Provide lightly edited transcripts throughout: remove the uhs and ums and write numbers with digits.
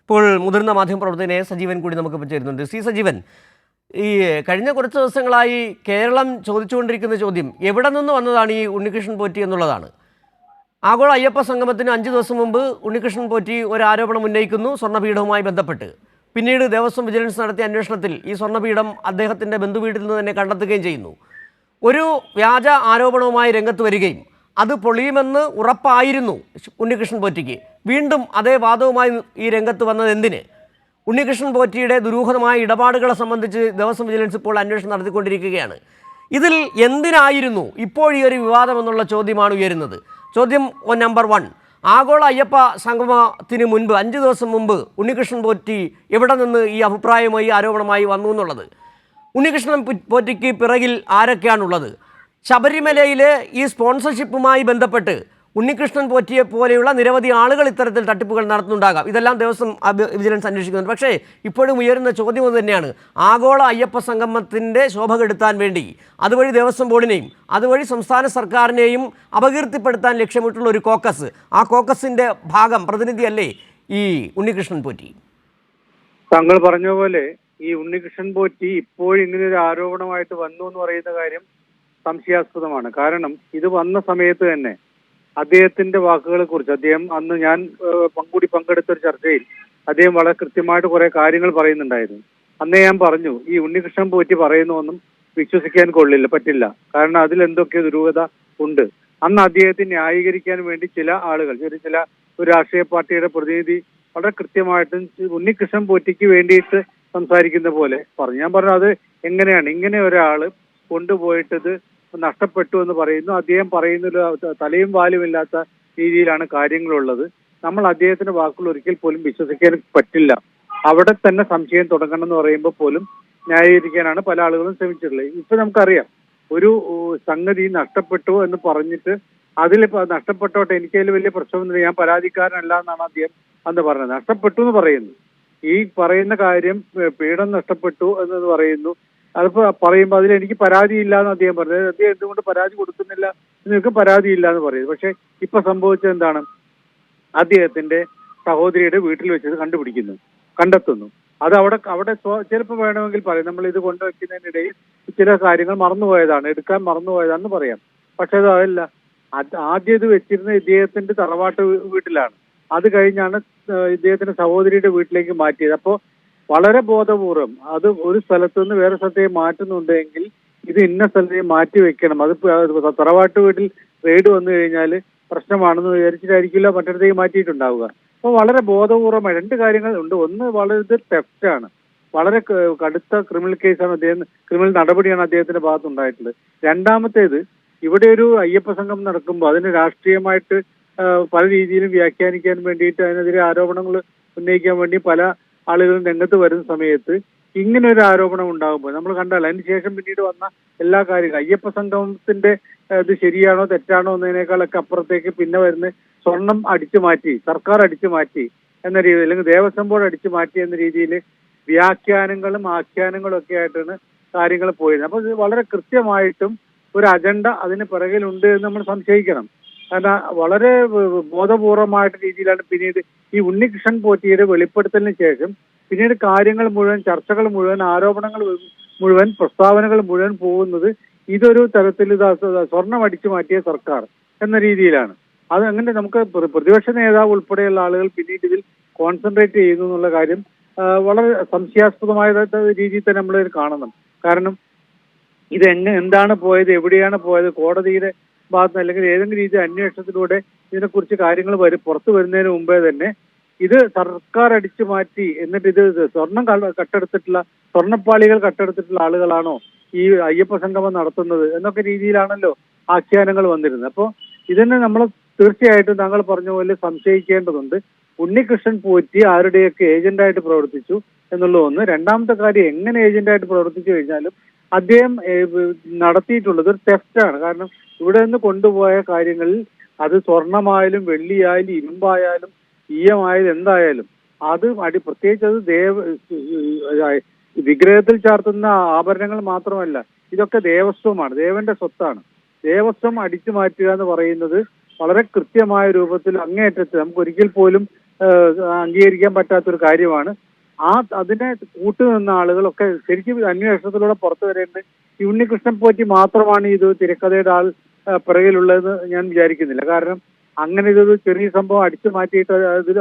ഇപ്പോൾ മുതിർന്ന മാധ്യമപ്രവർത്തകനെ സജീവൻ കൂടി നമുക്ക് പറ്റിയിരുന്നുണ്ട്. സി സജീവൻ, ഈ കഴിഞ്ഞ കുറച്ച് ദിവസങ്ങളായി കേരളം ചോദിച്ചുകൊണ്ടിരിക്കുന്ന ചോദ്യം എവിടെ നിന്ന് വന്നതാണ് ഈ ഉണ്ണികൃഷ്ണൻ പോറ്റി എന്നുള്ളതാണ്. ആഗോള അയ്യപ്പ സംഗമത്തിന് 5 ദിവസം മുമ്പ് ഉണ്ണികൃഷ്ണൻ പോറ്റി ഒരു ആരോപണം ഉന്നയിക്കുന്നു സ്വർണ്ണപീഠവുമായി ബന്ധപ്പെട്ട്. പിന്നീട് ദേവസ്വം വിജിലൻസ് നടത്തിയ അന്വേഷണത്തിൽ ഈ സ്വർണ്ണപീഠം അദ്ദേഹത്തിൻ്റെ ബന്ധുവീട്ടിൽ നിന്ന് തന്നെ കണ്ടെത്തുകയും ചെയ്യുന്നു. ഒരു വ്യാജ ആരോപണവുമായി രംഗത്ത് വരികയും അത് പൊളിയുമെന്ന് ഉറപ്പായിരുന്നു ഉണ്ണികൃഷ്ണൻ പോറ്റിക്ക്. വീണ്ടും അതേ വാദവുമായി ഈ രംഗത്ത് വന്നത് എന്തിന്? ഉണ്ണികൃഷ്ണൻ പോറ്റിയുടെ ദുരൂഹമായ ഇടപാടുകളെ സംബന്ധിച്ച് ദേവസ്വം വിജിലൻസ് ഇപ്പോൾ അന്വേഷണം നടത്തിക്കൊണ്ടിരിക്കുകയാണ്. ഇതിൽ എന്തിനായിരുന്നു ഇപ്പോൾ ഈ ഒരു വിവാദം എന്നുള്ള ചോദ്യമാണ് ഉയരുന്നത്. ചോദ്യം നമ്പർ 1, ആഗോള അയ്യപ്പ സംഗമത്തിന് മുൻപ് 5 ദിവസം മുമ്പ് ഉണ്ണികൃഷ്ണൻ പോറ്റി എവിടെ നിന്ന് ഈ അഭിപ്രായമായി ആരോപണമായി വന്നു എന്നുള്ളത്. ഉണ്ണികൃഷ്ണൻ പോറ്റിക്ക് പിറകിൽ ആരൊക്കെയാണുള്ളത്? ശബരിമലയിലെ ഈ സ്പോൺസർഷിപ്പുമായി ബന്ധപ്പെട്ട് ഉണ്ണികൃഷ്ണൻ പോറ്റിയെ പോലെയുള്ള നിരവധി ആളുകൾ ഇത്തരത്തിൽ തട്ടിപ്പുകൾ നടത്തുന്നുണ്ടാകാം. ഇതെല്ലാം ദേവസ്വം വിജിലൻസ് അന്വേഷിക്കുന്നുണ്ട്. പക്ഷേ ഇപ്പോഴും ഉയരുന്ന ചോദ്യം അത് തന്നെയാണ്. ആഗോള അയ്യപ്പ സംഗമത്തിൻ്റെ ശോഭ കെടുത്താൻ വേണ്ടി അതുവഴി ദേവസ്വം ബോർഡിനെയും അതുവഴി സംസ്ഥാന സർക്കാരിനെയും അപകീർത്തിപ്പെടുത്താൻ ലക്ഷ്യമിട്ടുള്ള ഒരു കോക്കസ്, ആ കോക്കസിൻ്റെ പ്രതിനിധിയല്ലേ ഈ ഉണ്ണികൃഷ്ണൻ പോറ്റി? താങ്കൾ പറഞ്ഞ പോലെ ഈ ഉണ്ണികൃഷ്ണൻ പോറ്റി ഇങ്ങനെ ഒരു ആരോപണമായിട്ട് വന്നു എന്ന് പറയുന്ന കാര്യം സംശയാസ്പദമാണ്. കാരണം ഇത് വന്ന സമയത്ത് തന്നെ അദ്ദേഹത്തിന്റെ വാക്കുകളെ കുറിച്ച് അദ്ദേഹം അന്ന് ഞാൻ പങ്കെടുത്ത ഒരു ചർച്ചയിൽ അദ്ദേഹം വളരെ കൃത്യമായിട്ട് കുറെ കാര്യങ്ങൾ പറയുന്നുണ്ടായിരുന്നു. അന്നേ ഞാൻ പറഞ്ഞു, ഈ ഉണ്ണികൃഷ്ണൻ പോറ്റി പറയുന്നൊന്നും വിശ്വസിക്കാൻ പറ്റില്ല. കാരണം അതിൽ എന്തൊക്കെ ദുരൂഹത ഉണ്ട്. അന്ന് അദ്ദേഹത്തെ ന്യായീകരിക്കാൻ വേണ്ടി ചില ആളുകൾ, ഒരു രാഷ്ട്രീയ പാർട്ടിയുടെ പ്രതിനിധി വളരെ കൃത്യമായിട്ടും ഉണ്ണികൃഷ്ണൻ പോറ്റിക്ക് വേണ്ടിയിട്ട് സംസാരിക്കുന്ന പോലെ പറഞ്ഞു. ഞാൻ പറഞ്ഞു, അത് എങ്ങനെയാണ് ഇങ്ങനെ ഒരാള് കൊണ്ടുപോയിട്ടത് നഷ്ടപ്പെട്ടു എന്ന് പറയുന്നു. അദ്ദേഹം പറയുന്ന തലയും വാലുമില്ലാത്ത രീതിയിലാണ് കാര്യങ്ങളുള്ളത്. നമ്മൾ അദ്ദേഹത്തിന്റെ വാക്കുകൾ ഒരിക്കൽ പോലും വിശ്വസിക്കാൻ പറ്റില്ല. അവിടെ തന്നെ സംശയം തുടങ്ങണം എന്ന് പറയുമ്പോൾ പോലും ന്യായീകരിക്കാനാണ് പല ആളുകളും ശ്രമിച്ചിട്ടുള്ളത്. ഇപ്പൊ നമുക്കറിയാം, ഒരു സംഗതി നഷ്ടപ്പെട്ടു എന്ന് പറഞ്ഞിട്ട് അതിൽ നഷ്ടപ്പെട്ടോട്ടെ, എനിക്കതിൽ വലിയ പ്രശ്നമൊന്നുമില്ല, ഞാൻ പരാതിക്കാരനല്ല എന്നാണ് അദ്ദേഹം അന്ന് പറഞ്ഞത്. നഷ്ടപ്പെട്ടു എന്ന് പറയുന്നു. ഈ പറയുന്ന കാര്യം പീഠം നഷ്ടപ്പെട്ടു എന്ന് പറയുന്നു. അതിപ്പോ പറയുമ്പോൾ അതിൽ എനിക്ക് പരാതിയില്ല എന്ന് അദ്ദേഹം പറഞ്ഞത്. അദ്ദേഹം എന്തുകൊണ്ട് പരാതി കൊടുക്കുന്നില്ല, നിങ്ങൾക്ക് പരാതിയില്ല എന്ന് പറയുന്നത്. പക്ഷെ ഇപ്പൊ സംഭവിച്ചത് എന്താണ്? അദ്ദേഹത്തിന്റെ സഹോദരിയുടെ വീട്ടിൽ വെച്ചത് കണ്ടെത്തുന്നു. അത് അവിടെ ചിലപ്പോൾ വേണമെങ്കിൽ പറയും, നമ്മൾ ഇത് കൊണ്ടുവയ്ക്കുന്നതിനിടയിൽ ചില കാര്യങ്ങൾ എടുക്കാൻ മറന്നുപോയതാണെന്ന് പറയാം. പക്ഷെ അതല്ല, ആദ്യം ഇത് വെച്ചിരുന്ന ഇദ്ദേഹത്തിന്റെ തറവാട്ട് വീട്ടിലാണ്. അത് കഴിഞ്ഞാണ് ഇദ്ദേഹത്തിന്റെ സഹോദരിയുടെ വീട്ടിലേക്ക് മാറ്റിയത്. അപ്പോൾ വളരെ ബോധപൂർവം അത് ഒരു സ്ഥലത്തു നിന്ന് വേറെ സ്ഥലത്തേക്ക് മാറ്റുന്നുണ്ടെങ്കിൽ ഇത് ഇന്ന സ്ഥലത്തേക്ക് മാറ്റി വെക്കണം. അത് തറവാട്ട് വീട്ടിൽ റെയ്ഡ് വന്നു കഴിഞ്ഞാൽ പ്രശ്നമാണെന്ന് വിചാരിച്ചിട്ടായിരിക്കില്ല മറ്റിടത്തേക്ക് മാറ്റിയിട്ടുണ്ടാവുക. അപ്പോൾ വളരെ ബോധപൂർവമായി 2 കാര്യങ്ങൾ ഉണ്ട്. ഒന്ന്, വളരെ തെഫ്റ്റാണ്, വളരെ കടുത്ത ക്രിമിനൽ നടപടിയാണ് അദ്ദേഹത്തിന്റെ ഭാഗത്തുണ്ടായിട്ടുള്ളത്. രണ്ടാമത്തേത്, ഇവിടെ ഒരു അയ്യപ്പ സംഘം നടക്കുമ്പോൾ അതിന് രാഷ്ട്രീയമായിട്ട് പല രീതിയിലും വ്യാഖ്യാനിക്കാൻ വേണ്ടിയിട്ട് അതിനെതിരെ ആരോപണങ്ങൾ ഉന്നയിക്കാൻ വേണ്ടി പല ആളുകളും രംഗത്ത് വരുന്ന സമയത്ത് ഇങ്ങനെ ഒരു ആരോപണം ഉണ്ടാകുമ്പോൾ നമ്മൾ കണ്ടാൽ അതിനുശേഷം പിന്നീട് വന്ന എല്ലാ കാര്യങ്ങളും അയ്യപ്പ സംഗമത്തിന്റെ ഇത് ശരിയാണോ തെറ്റാണോ എന്നതിനേക്കാളൊക്കെ അപ്പുറത്തേക്ക് പിന്നെ വരുന്ന സ്വർണം അടിച്ചു മാറ്റി, സർക്കാർ അടിച്ചു മാറ്റി എന്ന രീതിയിൽ, അല്ലെങ്കിൽ ദേവസ്വം ബോർഡ് അടിച്ചു മാറ്റി എന്ന രീതിയിൽ വ്യാഖ്യാനങ്ങളും ആഖ്യാനങ്ങളും ഒക്കെ ആയിട്ടാണ് കാര്യങ്ങൾ പോയിരുന്നത്. അപ്പോൾ ഇത് വളരെ കൃത്യമായിട്ടും ഒരു അജണ്ട അതിന് പിറകിലുണ്ട് എന്ന് നമ്മൾ സംശയിക്കണം. കാരണം വളരെ ബോധപൂർവമായിട്ട് രീതിയിലാണ് പിന്നീട് ഈ ഉണ്ണികൃഷ്ണൻ പോറ്റിയുടെ വെളിപ്പെടുത്തലിന് ശേഷം പിന്നീട് കാര്യങ്ങൾ മുഴുവൻ, ചർച്ചകൾ മുഴുവൻ, ആരോപണങ്ങൾ മുഴുവൻ, പ്രസ്താവനകൾ മുഴുവൻ പോകുന്നത് ഇതൊരു തരത്തിൽ സ്വർണം അടിച്ചു മാറ്റിയ സർക്കാർ എന്ന രീതിയിലാണ്. അത് അങ്ങനെ നമുക്ക് പ്രതിപക്ഷ നേതാവ് ഉൾപ്പെടെയുള്ള ആളുകൾ പിന്നീട് ഇതിൽ കോൺസെൻട്രേറ്റ് ചെയ്യുന്നു എന്നുള്ള കാര്യം വളരെ സംശയാസ്പദമായ രീതിയിൽ തന്നെ നമ്മൾ കാണണം. കാരണം ഇത് എന്താണ് പോയത്, എവിടെയാണ് പോയത്, കോടതിയുടെ ഭാഗത്ത് അല്ലെങ്കിൽ ഏതെങ്കിലും രീതി അന്വേഷണത്തിലൂടെ ഇതിനെക്കുറിച്ച് കാര്യങ്ങൾ പുറത്തു വരുന്നതിന് മുമ്പേ തന്നെ ഇത് സർക്കാർ അടിച്ചു മാറ്റി, എന്നിട്ട് ഇത് സ്വർണ്ണപ്പാളികൾ കട്ടെടുത്തിട്ടുള്ള ആളുകളാണോ ഈ അയ്യപ്പ സംഗമം നടത്തുന്നത് എന്നൊക്കെ രീതിയിലാണല്ലോ ആഖ്യാനങ്ങൾ വന്നിരുന്നത്. അപ്പോൾ ഇതിനെ നമ്മൾ തീർച്ചയായിട്ടും താങ്കൾ പറഞ്ഞ പോലെ സംശയിക്കേണ്ടതുണ്ട്. ഉണ്ണികൃഷ്ണൻ പോറ്റി ആരുടെയൊക്കെ ഏജന്റായിട്ട് പ്രവർത്തിച്ചു എന്നുള്ള ഒന്ന്. രണ്ടാമത്തെ കാര്യം, എങ്ങനെ ഏജന്റായിട്ട് പ്രവർത്തിച്ചു കഴിഞ്ഞാലും അദ്ദേഹം നടത്തിയിട്ടുള്ളത് ഒരു തെഫ്റ്റാണ്. കാരണം ഇവിടെ നിന്ന് കൊണ്ടുപോയ കാര്യങ്ങളിൽ അത് സ്വർണമായാലും വെള്ളിയായാലും ഇരുമ്പായാലും ഈയമായാലും എന്തായാലും അത് പ്രത്യേകിച്ച് അത് വിഗ്രഹത്തിൽ ചാർത്തുന്ന ആഭരണങ്ങൾ മാത്രമല്ല, ഇതൊക്കെ ദേവസ്വമാണ്, ദേവന്റെ സ്വത്താണ്. ദേവസ്വം അടിച്ചു മാറ്റുക എന്ന് പറയുന്നത് വളരെ കൃത്യമായ രൂപത്തിൽ അങ്ങേയറ്റത്ത് നമുക്ക് ഒരിക്കൽ പോലും അംഗീകരിക്കാൻ പറ്റാത്തൊരു കാര്യമാണ്. അതിനെ കൂട്ടുനിന്ന ആളുകളൊക്കെ ശരിക്കും അന്വേഷണത്തിലൂടെ പുറത്തു വരേണ്ടത് ഈ ഉണ്ണികൃഷ്ണൻ പോറ്റി മാത്രമാണ് ഇത് തിരക്കഥയുടെ ആൾ പിറകിലുള്ളതെന്ന് ഞാൻ വിചാരിക്കുന്നില്ല. കാരണം അങ്ങനെ ഇതൊരു ചെറിയ സംഭവം അടിച്ചു മാറ്റിയിട്ട്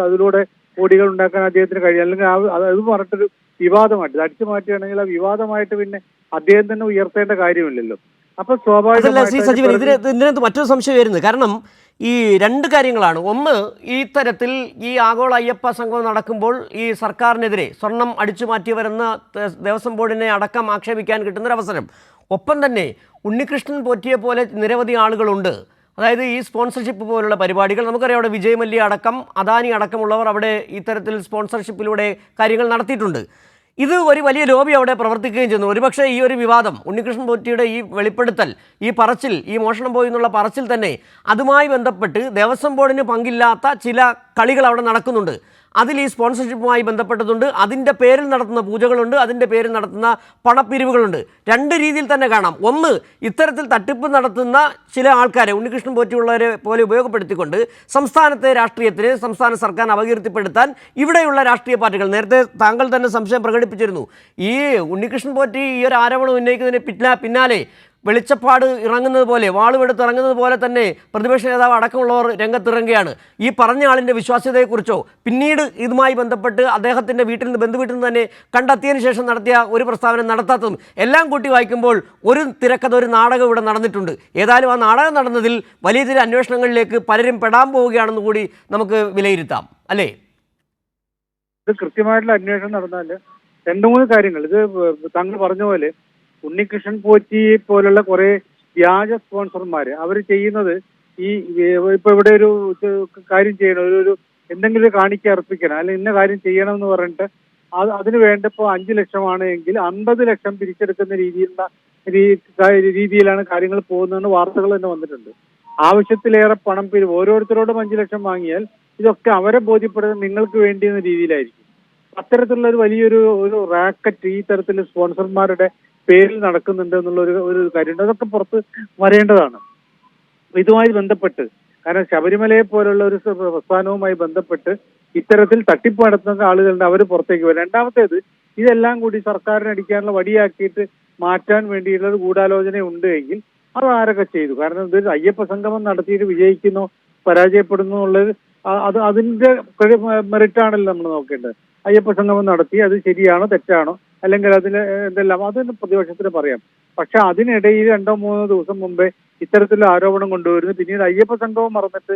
അതിലൂടെ കോടികൾ ഉണ്ടാക്കാൻ അദ്ദേഹത്തിന് കഴിയും. അല്ലെങ്കിൽ അത് പറഞ്ഞിട്ടൊരു വിവാദമായിട്ട് ഇത് അടിച്ചു മാറ്റുകയാണെങ്കിൽ ആ വിവാദമായിട്ട് പിന്നെ അദ്ദേഹം തന്നെ ഉയർത്തേണ്ട കാര്യമില്ലല്ലോ. അപ്പൊ സ്വാഭാവികമായിട്ട് ഇതിനകത്ത് മറ്റൊരു സംശയം വരുന്നത്, കാരണം ഈ രണ്ട് കാര്യങ്ങളാണ്. ഒന്ന്, ഈ തരത്തിൽ ഈ ആഗോള അയ്യപ്പ സംഗമം നടക്കുമ്പോൾ ഈ സർക്കാരിനെതിരെ സ്വർണം അടിച്ചു മാറ്റിയവരെന്ന് ദേവസ്വം ബോർഡിനെ അടക്കം ആക്ഷേപിക്കാൻ കിട്ടുന്നൊരവസരം. ഒപ്പം തന്നെ ഉണ്ണികൃഷ്ണൻ പോറ്റിയെ പോലെ നിരവധി ആളുകളുണ്ട്. അതായത് ഈ സ്പോൺസർഷിപ്പ് പോലുള്ള പരിപാടികൾ നമുക്കറിയാം. അവിടെ വിജയ് മല്യ അടക്കം അദാനി അടക്കമുള്ളവർ അവിടെ ഇത്തരത്തിൽ സ്പോൺസർഷിപ്പിലൂടെ കാര്യങ്ങൾ നടത്തിയിട്ടുണ്ട്. ഇത് ഒരു വലിയ ലോബി അവിടെ പ്രവർത്തിക്കുകയും ചെയ്യുന്നു. ഒരുപക്ഷെ ഈ ഒരു വിവാദം, ഉണ്ണികൃഷ്ണൻ പോറ്റിയുടെ ഈ വെളിപ്പെടുത്തൽ, ഈ പറച്ചിൽ, ഈ മോഷണം പോയി എന്നുള്ള പറച്ചിൽ തന്നെ അതുമായി ബന്ധപ്പെട്ട് ദേവസ്വം ബോർഡിന് പങ്കില്ലാത്ത ചില കളികൾ അവിടെ നടക്കുന്നുണ്ട്. അതിൽ ഈ സ്പോൺസർഷിപ്പുമായി ബന്ധപ്പെട്ടതുണ്ട്, അതിൻ്റെ പേരിൽ നടത്തുന്ന പൂജകളുണ്ട്, അതിൻ്റെ പേരിൽ നടത്തുന്ന പണപ്പിരിവുകളുണ്ട്. രണ്ട് രീതിയിൽ തന്നെ കാണാം. ഒന്ന്, ഇത്തരത്തിൽ തട്ടിപ്പ് നടത്തുന്ന ചില ആൾക്കാരെ ഉണ്ണികൃഷ്ണൻ പോറ്റിയുള്ളവരെ പോലെ ഉപയോഗപ്പെടുത്തിക്കൊണ്ട് സംസ്ഥാനത്തെ രാഷ്ട്രീയത്തിന്, സംസ്ഥാന സർക്കാർ അപകീർത്തിപ്പെടുത്താൻ ഇവിടെയുള്ള രാഷ്ട്രീയ പാർട്ടികൾ, നേരത്തെ താങ്കൾ തന്നെ സംശയം പ്രകടിപ്പിച്ചിരുന്നു, ഈ ഉണ്ണികൃഷ്ണൻ പോറ്റി ഈ ഒരു ആരോപണം ഉന്നയിക്കുന്നതിന് പിന്നാലെ വെളിച്ചപ്പാട് ഇറങ്ങുന്നത് പോലെ, വാളുവെടുത്ത് ഇറങ്ങുന്നത് പോലെ തന്നെ പ്രതിപക്ഷ നേതാവ് അടക്കമുള്ളവർ രംഗത്തിറങ്ങുകയാണ്. ഈ പറഞ്ഞ ആളിൻ്റെ വിശ്വാസ്യതയെക്കുറിച്ചോ പിന്നീട് ഇതുമായി ബന്ധപ്പെട്ട് അദ്ദേഹത്തിൻ്റെ ബന്ധുവീട്ടിൽ നിന്ന് തന്നെ കണ്ടെത്തിയതിന് ശേഷം നടത്തിയ ഒരു പ്രസ്താവന നടത്താത്തതും എല്ലാം കൂട്ടി വായിക്കുമ്പോൾ ഒരു തിരക്കഥ, ഒരു നാടകം ഇവിടെ നടന്നിട്ടുണ്ട്. ഏതായാലും ആ നാടകം നടന്നതിൽ വലിയ ചില അന്വേഷണങ്ങളിലേക്ക് പലരും പെടാൻ പോവുകയാണെന്ന് കൂടി നമുക്ക് വിലയിരുത്താം, അല്ലേ? ഇത് കൃത്യമായിട്ടുള്ള അന്വേഷണം നടന്നാൽ രണ്ടു മൂന്ന് കാര്യങ്ങൾ, ഇത് താങ്കൾ പറഞ്ഞ പോലെ ഉണ്ണികൃഷ്ണൻ പോറ്റി പോലുള്ള കുറെ വ്യാജ സ്പോൺസർമാര് അവർ ചെയ്യുന്നത് ഇപ്പൊ ഇവിടെ ഒരു കാര്യം ചെയ്യണം, ഒരു എന്തെങ്കിലും കാണിക്ക അർപ്പിക്കണം, അല്ലെങ്കിൽ ഇന്ന കാര്യം ചെയ്യണം എന്ന് പറഞ്ഞിട്ട് അതിന് വേണ്ടപ്പോ 5 ലക്ഷമാണ് എങ്കിൽ 50 ലക്ഷം പിരിച്ചെടുക്കുന്ന രീതിയിലാണ് കാര്യങ്ങൾ പോകുന്നതെന്ന് വാർത്തകൾ തന്നെ വന്നിട്ടുണ്ട്. ആവശ്യത്തിലേറെ പണം പിരിവ്, ഓരോരുത്തരോടും 5 ലക്ഷം വാങ്ങിയാൽ ഇതൊക്കെ അവരെ ബോധ്യപ്പെടുന്നത് നിങ്ങൾക്ക് വേണ്ടി എന്ന രീതിയിലായിരിക്കും. അത്തരത്തിലുള്ള ഒരു വലിയൊരു റാക്കറ്റ് ഈ തരത്തിൽ സ്പോൺസർമാരുടെ പേരിൽ നടക്കുന്നുണ്ട് എന്നുള്ള ഒരു കാര്യമുണ്ട്. അതൊക്കെ പുറത്ത് വരേണ്ടതാണ്. ഇതുമായി ബന്ധപ്പെട്ട്, കാരണം ശബരിമലയെ പോലുള്ള ഒരു പ്രസ്ഥാനവുമായി ബന്ധപ്പെട്ട് ഇത്തരത്തിൽ തട്ടിപ്പ് നടത്തുന്ന ആളുകളുണ്ട്, അവർ പുറത്തേക്ക് വരും. രണ്ടാമത്തേത്, ഇതെല്ലാം കൂടി സർക്കാരിനെ അടിക്കാനുള്ള വടിയാക്കിയിട്ട് മാറ്റാൻ വേണ്ടിയിട്ടുള്ള ഒരു ഗൂഢാലോചന ഉണ്ട് എങ്കിൽ അത് ആരൊക്കെ ചെയ്തു? കാരണം ഇത് അയ്യപ്പ സംഗമം നടത്തിയിട്ട് വിജയിക്കുന്നോ പരാജയപ്പെടുന്നു എന്നുള്ളത് അതിന്റെ മെറിറ്റാണല്ലോ നമ്മൾ നോക്കേണ്ടത്. അയ്യപ്പ സംഗമം നടത്തി അത് ശരിയാണോ തെറ്റാണോ, അല്ലെങ്കിൽ അതിൽ എന്തെല്ലാം, അതിന് പ്രതിപക്ഷത്തിന് പറയാം. പക്ഷെ അതിനിടയിൽ 2-3 ദിവസം മുമ്പേ ഇത്തരത്തിലുള്ള ആരോപണം കൊണ്ടുവരുന്നു. പിന്നീട് അയ്യപ്പ സംഗമം മറന്നിട്ട്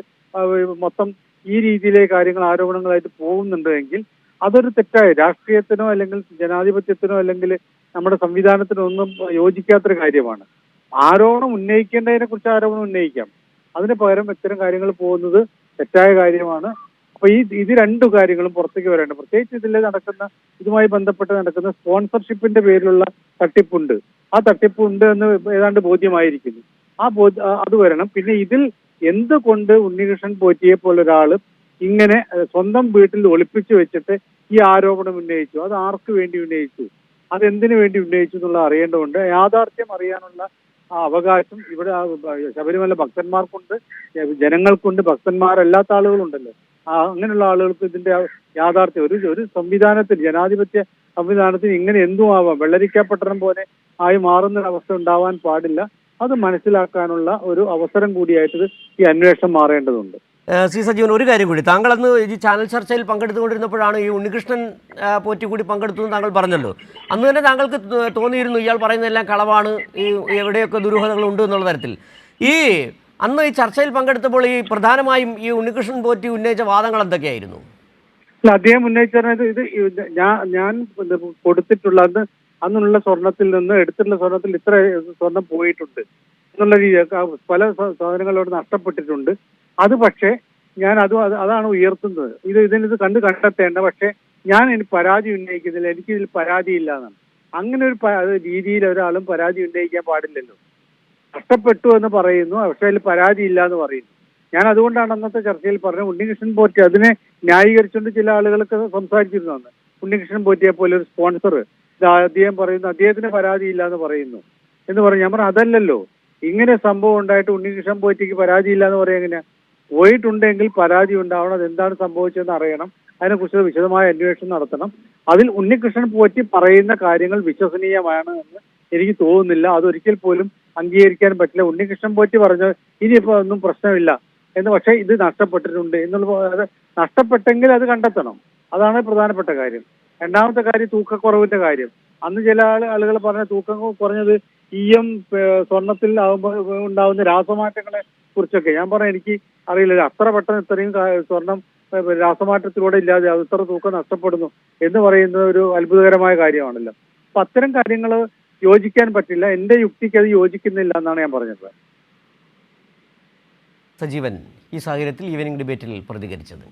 മൊത്തം ഈ രീതിയിലെ കാര്യങ്ങൾ ആരോപണങ്ങളായിട്ട് പോകുന്നുണ്ട് എങ്കിൽ അതൊരു തെറ്റായ, രാഷ്ട്രീയത്തിനോ അല്ലെങ്കിൽ ജനാധിപത്യത്തിനോ അല്ലെങ്കിൽ നമ്മുടെ സംവിധാനത്തിനോ ഒന്നും യോജിക്കാത്തൊരു കാര്യമാണ്. ആരോപണം ഉന്നയിക്കേണ്ടതിനെ കുറിച്ച് ആരോപണം ഉന്നയിക്കാം, അതിന് പകരം ഇത്തരം കാര്യങ്ങൾ പോകുന്നത് തെറ്റായ കാര്യമാണ്. അപ്പൊ ഇത് രണ്ടു കാര്യങ്ങളും പുറത്തേക്ക് വരേണ്ടത്. പ്രത്യേകിച്ച് ഇതുമായി ബന്ധപ്പെട്ട് നടക്കുന്ന സ്പോൺസർഷിപ്പിന്റെ പേരിലുള്ള തട്ടിപ്പുണ്ട്. ആ തട്ടിപ്പുണ്ട് എന്ന് ഏതാണ്ട് ബോധ്യമായിരിക്കുന്നു. അത് വരണം. പിന്നെ ഇതിൽ എന്തുകൊണ്ട് ഉണ്ണികൃഷ്ണൻ പോറ്റിയെ പോലൊരാള് ഇങ്ങനെ സ്വന്തം വീട്ടിൽ ഒളിപ്പിച്ചു വെച്ചിട്ട് ഈ ആരോപണം ഉന്നയിച്ചു, അത് ആർക്ക് വേണ്ടി ഉന്നയിച്ചു, അതെന്തിനു വേണ്ടി ഉന്നയിച്ചു എന്നുള്ള അറിയേണ്ടതുണ്ട്. യാഥാർത്ഥ്യം അറിയാനുള്ള അവകാശം ഇവിടെ ശബരിമല ഭക്തന്മാർക്കുണ്ട്, ജനങ്ങൾക്കുണ്ട്. ഭക്തന്മാരല്ലാത്ത ആളുകളുണ്ടല്ലോ, അങ്ങനെയുള്ള ആളുകൾക്ക് ഇതിന്റെ യാഥാർത്ഥ്യം ഒരു സംവിധാനത്തിൽ, ജനാധിപത്യ സംവിധാനത്തിന് ഇങ്ങനെ എന്തും ആവാം, വെള്ളരിക്കപ്പട്ടണം പോലെ ആയി മാറുന്ന അവസ്ഥ ഉണ്ടാവാൻ പാടില്ല. അത് മനസ്സിലാക്കാനുള്ള ഒരു അവസരം കൂടിയായിട്ട് ഈ അന്വേഷണം മാറേണ്ടതുണ്ട്. സി സജീവൻ, ഒരു കാര്യം കൂടി, താങ്കൾ അന്ന് ഈ ചാനൽ ചർച്ചയിൽ പങ്കെടുത്തുകൊണ്ടിരുന്നപ്പോഴാണ് ഈ ഉണ്ണികൃഷ്ണൻ പോറ്റി കൂടി പങ്കെടുത്തു എന്ന് താങ്കൾ പറഞ്ഞല്ലോ. അന്ന് തന്നെ താങ്കൾക്ക് തോന്നിയിരുന്നു ഇയാൾ പറയുന്നതെല്ലാം കളവാണ്, ഈ എവിടെയൊക്കെ ദുരൂഹതകൾ ഉണ്ട് എന്നുള്ള തരത്തിൽ. അന്ന് ഈ ചർച്ചയിൽ പങ്കെടുത്തപ്പോൾ ഈ പ്രധാനമായും ഈ ഉണ്ണികൃഷ്ണൻ പോറ്റി ഉന്നയിച്ച വാദങ്ങൾ എന്തൊക്കെയായിരുന്നു? അദ്ദേഹം ഉന്നയിച്ച ഞാൻ കൊടുത്തിട്ടുള്ള അന്നുള്ള സ്വർണത്തിൽ നിന്ന് എടുത്തിട്ടുള്ള സ്വർണത്തിൽ ഇത്ര സ്വർണം പോയിട്ടുണ്ട് എന്നുള്ള രീതി, പല സാധനങ്ങളോട് നഷ്ടപ്പെട്ടിട്ടുണ്ട്. അത് പക്ഷേ ഞാൻ അതാണ് ഉയർത്തുന്നത്. ഇതിനിത് കണ്ടെത്തേണ്ട, പക്ഷെ ഞാൻ എനിക്ക് പരാതി ഉന്നയിക്കുന്നില്ല, എനിക്കിതിൽ പരാതിയില്ല എന്നാണ്. അങ്ങനെ ഒരു രീതിയിൽ ഒരാളും പരാതി ഉന്നയിക്കാൻ പാടില്ലല്ലോ. നഷ്ടപ്പെട്ടു എന്ന് പറയുന്നു, പക്ഷെ അതിൽ പരാതിയില്ല എന്ന് പറയുന്നു. ഞാൻ അതുകൊണ്ടാണ് അന്നത്തെ ചർച്ചയിൽ പറഞ്ഞത്, ഉണ്ണികൃഷ്ണൻ പോറ്റി അതിനെ ന്യായീകരിച്ചുകൊണ്ട് ചില ആളുകളൊക്കെ സംസാരിച്ചിരുന്നു അന്ന്. ഉണ്ണികൃഷ്ണൻ പോറ്റിയെ പോലെ ഒരു സ്പോൺസർ അദ്ദേഹം പറയുന്നു, അദ്ദേഹത്തിന് പരാതിയില്ല എന്ന് പറയുന്നു എന്ന് പറഞ്ഞു. ഞാൻ പറഞ്ഞു അതല്ലല്ലോ, ഇങ്ങനെ സംഭവം ഉണ്ടായിട്ട് ഉണ്ണികൃഷ്ണൻ പോറ്റിക്ക് പരാതിയില്ല എന്ന് പറയാൻ എങ്ങനെയാ? പോയിട്ടുണ്ടെങ്കിൽ പരാതി ഉണ്ടാവണം, അത് എന്താണ് സംഭവിച്ചതെന്ന് അറിയണം, അതിനെക്കുറിച്ച് വിശദമായ അന്വേഷണം നടത്തണം. അതിൽ ഉണ്ണികൃഷ്ണൻ പോറ്റി പറയുന്ന കാര്യങ്ങൾ വിശ്വസനീയമാണ് എന്ന് എനിക്ക് തോന്നുന്നില്ല. അതൊരിക്കൽ പോലും അംഗീകരിക്കാൻ പറ്റില്ല. ഉണ്ണികൃഷ്ണൻ പോറ്റി പറഞ്ഞ ഇനിയിപ്പോ ഒന്നും പ്രശ്നമില്ല എന്ന്, പക്ഷേ ഇത് നഷ്ടപ്പെട്ടിട്ടുണ്ട് എന്നുള്ള, നഷ്ടപ്പെട്ടെങ്കിൽ അത് കണ്ടെത്തണം. അതാണ് പ്രധാനപ്പെട്ട കാര്യം. രണ്ടാമത്തെ കാര്യം തൂക്കക്കുറവിന്റെ കാര്യം. അന്ന് ചില ആളുകൾ പറഞ്ഞ തൂക്കം കുറഞ്ഞത് സ്വർണത്തിൽ ആകുമ്പോൾ ഉണ്ടാകുന്ന രാസമാറ്റങ്ങളെ കുറിച്ചൊക്കെ ഞാൻ പറഞ്ഞ എനിക്ക് അറിയില്ല. അത്ര പെട്ടെന്ന് ഇത്രയും സ്വർണം രാസമാറ്റത്തിലൂടെ ഇല്ലാതെ അത് ഇത്ര തൂക്കം നഷ്ടപ്പെടുന്നു എന്ന് പറയുന്നത് ഒരു അത്ഭുതകരമായ കാര്യമാണല്ലോ. അപ്പൊ അത്തരം കാര്യങ്ങൾ യോജിക്കാൻ പറ്റില്ല. എന്റെ യുക്തിക്ക് അത് യോജിക്കുന്നില്ല എന്നാണ് ഞാൻ പറഞ്ഞത്. സജീവൻ ഈ സാഹചര്യത്തിൽ ഈവനിംഗ് ഡിബേറ്റിൽ പ്രതികരിച്ചത്.